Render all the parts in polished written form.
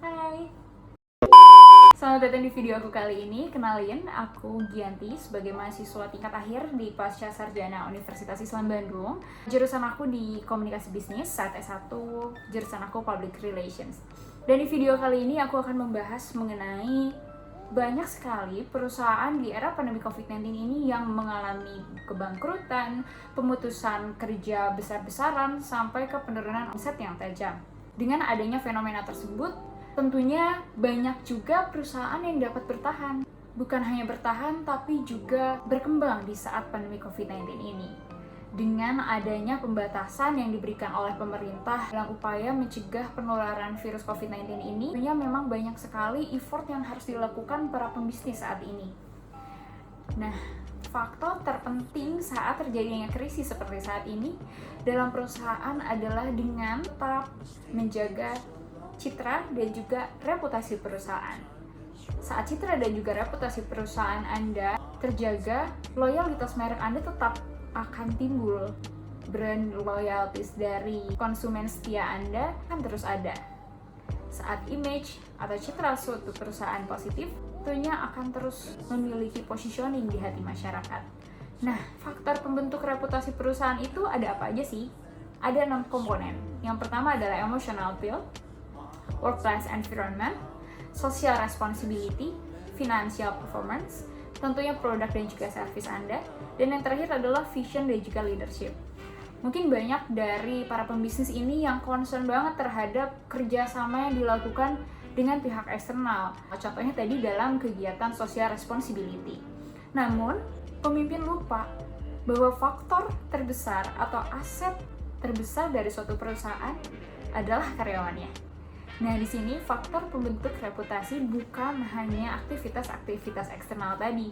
Hai, selamat datang di video aku kali ini. Kenalin, aku Gianti sebagai mahasiswa tingkat akhir di Pasca Sarjana Universitas Islam Bandung. Jurusan aku di Komunikasi Bisnis saat S1, jurusan aku Public Relations. Dan di video kali ini aku akan membahas mengenai banyak sekali perusahaan di era pandemi COVID-19 ini yang mengalami kebangkrutan, pemutusan kerja besar-besaran, sampai ke penurunan omset yang tajam. Dengan adanya fenomena tersebut, tentunya banyak juga perusahaan yang dapat bertahan. Bukan hanya bertahan, tapi juga berkembang di saat pandemi COVID-19 ini. Dengan adanya pembatasan yang diberikan oleh pemerintah dalam upaya mencegah penularan virus COVID-19 ini, tentunya memang banyak sekali effort yang harus dilakukan para pembisnis saat ini. Nah, faktor terpenting saat terjadinya krisis seperti saat ini dalam perusahaan adalah dengan tetap menjaga citra dan juga reputasi perusahaan. Saat citra dan juga reputasi perusahaan Anda terjaga, loyalitas merek Anda tetap akan timbul. Brand loyalties dari konsumen setia Anda akan terus ada. Saat image atau citra suatu perusahaan positif, tentunya akan terus memiliki positioning di hati masyarakat. Nah, faktor pembentuk reputasi perusahaan itu ada apa aja sih? Ada 6 komponen. Yang pertama adalah emotional appeal, workplace environment, social responsibility, financial performance, tentunya produk dan juga service Anda, dan yang terakhir adalah vision dan juga leadership. Mungkin banyak dari para pembisnis ini yang concern banget terhadap kerjasama yang dilakukan dengan pihak eksternal. Contohnya tadi dalam kegiatan social responsibility. Namun, pemimpin lupa bahwa faktor terbesar atau aset terbesar dari suatu perusahaan adalah karyawannya. Nah, di sini faktor pembentuk reputasi bukan hanya aktivitas-aktivitas eksternal tadi,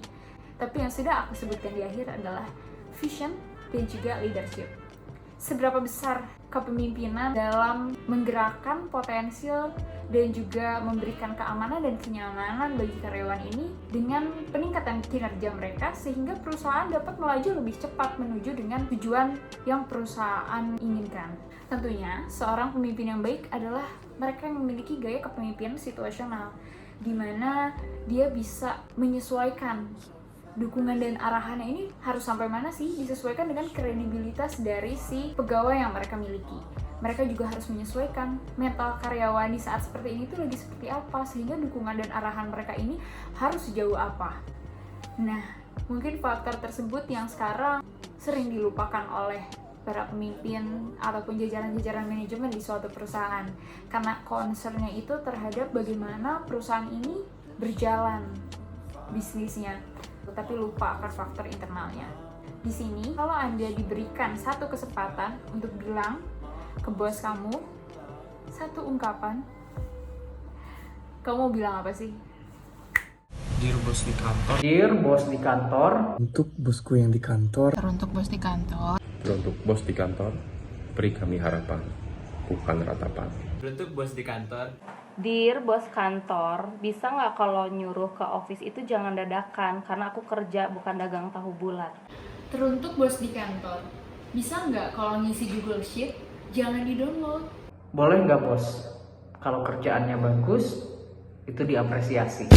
tapi yang sudah aku sebutkan di akhir adalah vision dan juga leadership. Seberapa besar kepemimpinan dalam menggerakkan potensial dan juga memberikan keamanan dan kenyamanan bagi karyawan ini dengan peningkatan kinerja mereka sehingga perusahaan dapat melaju lebih cepat menuju dengan tujuan yang perusahaan inginkan. Tentunya, seorang pemimpin yang baik adalah mereka yang memiliki gaya kepemimpinan situasional, di mana dia bisa menyesuaikan dukungan dan arahannya ini harus sampai mana sih, disesuaikan dengan kredibilitas dari si pegawai yang mereka miliki. Mereka juga harus menyesuaikan mental karyawan di saat seperti ini tuh lagi seperti apa, sehingga dukungan dan arahan mereka ini harus sejauh apa. Nah, mungkin faktor tersebut yang sekarang sering dilupakan oleh para pemimpin ataupun jajaran-jajaran manajemen di suatu perusahaan, karena concernnya itu terhadap bagaimana perusahaan ini berjalan bisnisnya, tetapi lupa akan faktor internalnya. Di sini, kalau Anda diberikan satu kesempatan untuk bilang ke bos kamu satu ungkapan, kamu mau bilang apa sih? Dear bos di kantor. Dear bos di kantor. Untuk bosku yang di kantor. Teruntuk bos di kantor. Untuk bos di kantor, beri kami harapan, bukan ratapan. Untuk bos di kantor. Dear bos kantor, bisa nggak kalau nyuruh ke office itu jangan dadakan, karena aku kerja bukan dagang tahu bulat. Teruntuk bos di kantor, bisa nggak kalau ngisi Google Sheet jangan di-download? Boleh nggak bos? Kalau kerjaannya bagus, itu diapresiasi.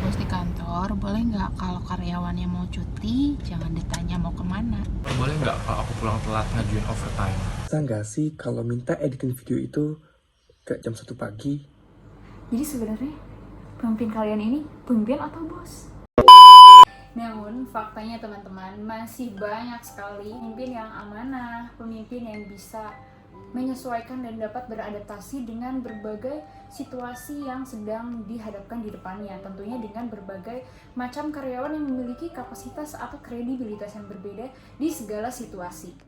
Bos di kantor, boleh nggak kalau karyawannya mau cuti, jangan ditanya mau kemana? Boleh nggak kalau aku pulang telat ngajuin overtime? Bisa nggak sih kalau minta editing video itu ke jam 1 pagi? Jadi sebenarnya pemimpin kalian ini pemimpin atau bos? Namun faktanya teman-teman, masih banyak sekali pemimpin yang amanah, pemimpin yang bisa menyesuaikan dan dapat beradaptasi dengan berbagai situasi yang sedang dihadapkan di depannya, tentunya dengan berbagai macam karyawan yang memiliki kapasitas atau kredibilitas yang berbeda di segala situasi.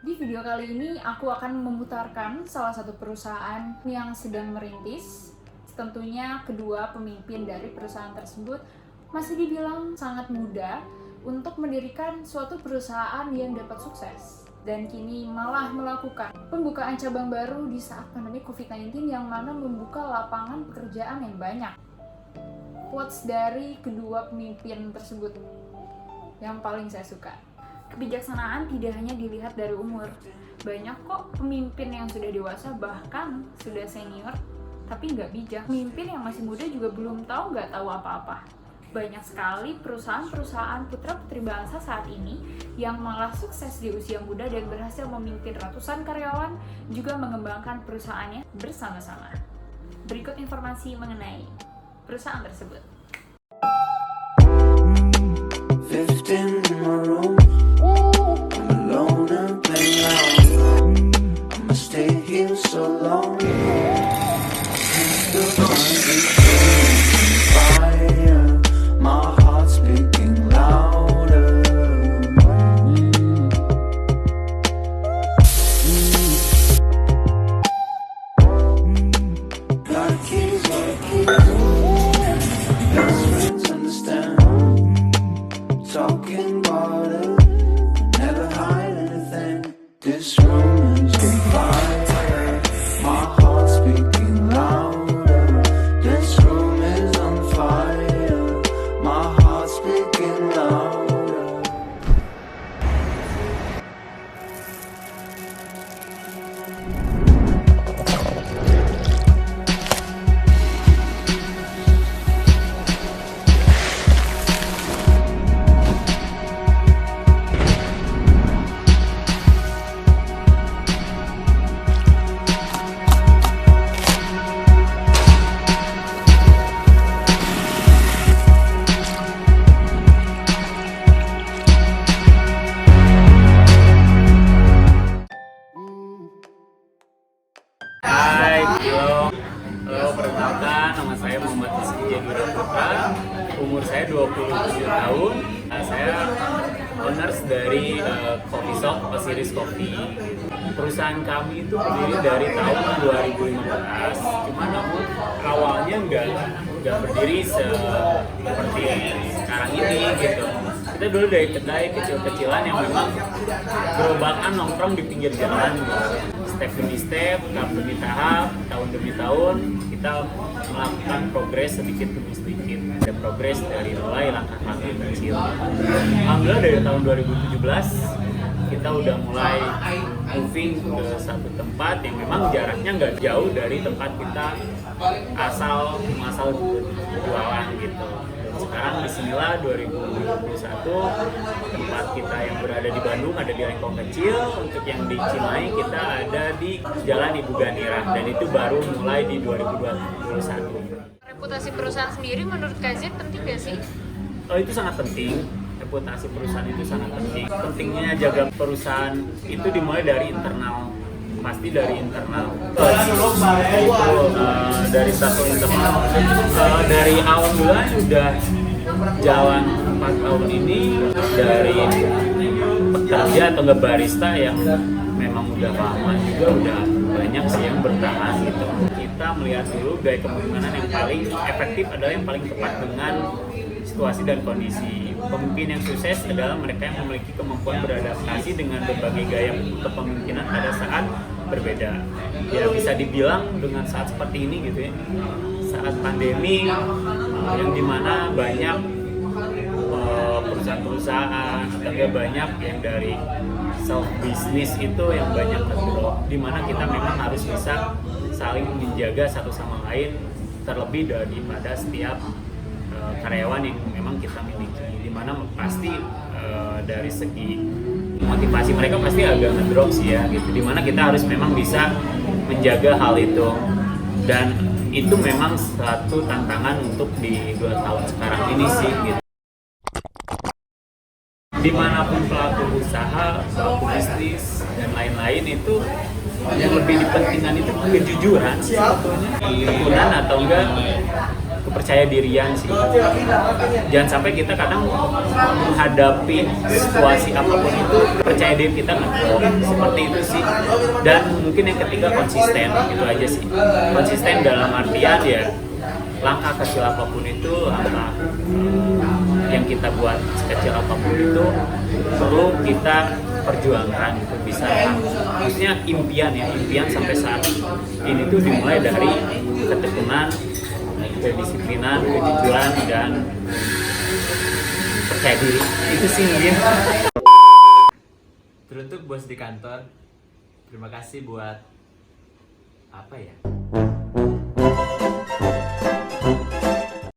Di video kali ini aku akan memutarkan salah satu perusahaan yang sedang merintis. Tentunya kedua pemimpin dari perusahaan tersebut masih dibilang sangat muda untuk mendirikan suatu perusahaan yang dapat sukses, dan kini malah melakukan pembukaan cabang baru di saat pandemi COVID-19 yang mana membuka lapangan pekerjaan yang banyak. Quotes dari kedua pemimpin tersebut yang paling saya suka. Kebijaksanaan tidak hanya dilihat dari umur. Banyak kok pemimpin yang sudah dewasa, bahkan sudah senior, tapi nggak bijak. Pemimpin yang masih muda juga belum tahu nggak tahu apa-apa. Banyak sekali perusahaan-perusahaan putra-putri bangsa saat ini yang malah sukses di usia muda dan berhasil memimpin ratusan karyawan, juga mengembangkan perusahaannya bersama-sama. Berikut informasi mengenai perusahaan tersebut. 15 in my room, I'm alone and playing loud. I'ma stay here so long. Still fire, my heart's beating louder. Got keys, best friends understand. Talking about it, never hide anything. This room is on fire, my heart's beating louder. This room is on fire, my heart's beating louder. Hai, halo, perkenalkan, nama saya Muhammad Rizky Jadura Putra, umur saya 27 tahun. Saya owners dari Coffee Shop Osiris Coffee. Perusahaan kami itu berdiri dari tahun 2015, cuma namun awalnya nggak berdiri seperti sekarang ini gitu. Kita dulu dari kedai kecil-kecilan yang memang gerobakan nongkrong di pinggir jalan gitu. Step demi step, tahap demi tahap, tahun demi tahun, kita melakukan progres sedikit demi sedikit. Ada progres dari mulai langkah-langkah kecil. Alhamdulillah dari tahun 2017 kita udah mulai moving ke satu tempat yang memang jaraknya nggak jauh dari tempat kita asal jualan gitu. Sekarang disinilah 2021 tempat kita yang berada di Bandung ada di Lengkong Kecil. Untuk yang di Cimahi kita ada di Jalan Ibu Ganira dan itu baru mulai di 2021. Reputasi perusahaan sendiri menurut Kazet penting nggak sih? Oh, itu sangat penting. Reputasi perusahaan itu sangat penting. Pentingnya jaga perusahaan itu dimulai dari internal. Pasti dari internal. Dari satu internal. Dari awal bulan udah jalan 4 tahun ini dari pekerja atau nggak barista yang memang udah lama juga udah banyak sih yang bertahan gitu. Kita melihat dulu gaya kepemimpinan yang paling efektif adalah yang paling tepat dengan situasi dan kondisi. Pemimpin yang sukses adalah mereka yang memiliki kemampuan beradaptasi dengan berbagai gaya kepemimpinan pada saat berbeda. Ya bisa dibilang dengan saat seperti ini gitu ya, saat pandemi yang dimana banyak perusahaan-perusahaan atau banyak yang dari self business itu yang banyak ngedrop, dimana kita memang harus bisa saling menjaga satu sama lain, terlebih daripada setiap karyawan yang memang kita miliki, dimana pasti dari segi motivasi mereka pasti agak ngedrop sih ya gitu, dimana kita harus memang bisa menjaga hal itu, dan itu memang satu tantangan untuk di 2 tahun sekarang ini sih gitu. Dimanapun pelaku usaha, pelaku bisnis dan lain-lain itu yang lebih dipentingkan itu kejujuran sih sebetulnya, ketekunan atau enggak kepercaya dirian sih. Jangan sampai kita kadang menghadapi situasi apapun itu percaya diri kita ngedrop, seperti itu sih. Dan mungkin yang ketiga konsisten, itu aja sih. Konsisten dalam artian ya langkah kecil apapun itu, langkah yang kita buat sekecil apapun itu perlu kita perjuangkan, itu bisa maksudnya impian sampai saat ini tuh dimulai dari ketekunan, kedisiplinan, kejujuran, dan percaya diri. Itu sih mungkin. Teruntuk bos di kantor, terima kasih buat apa ya?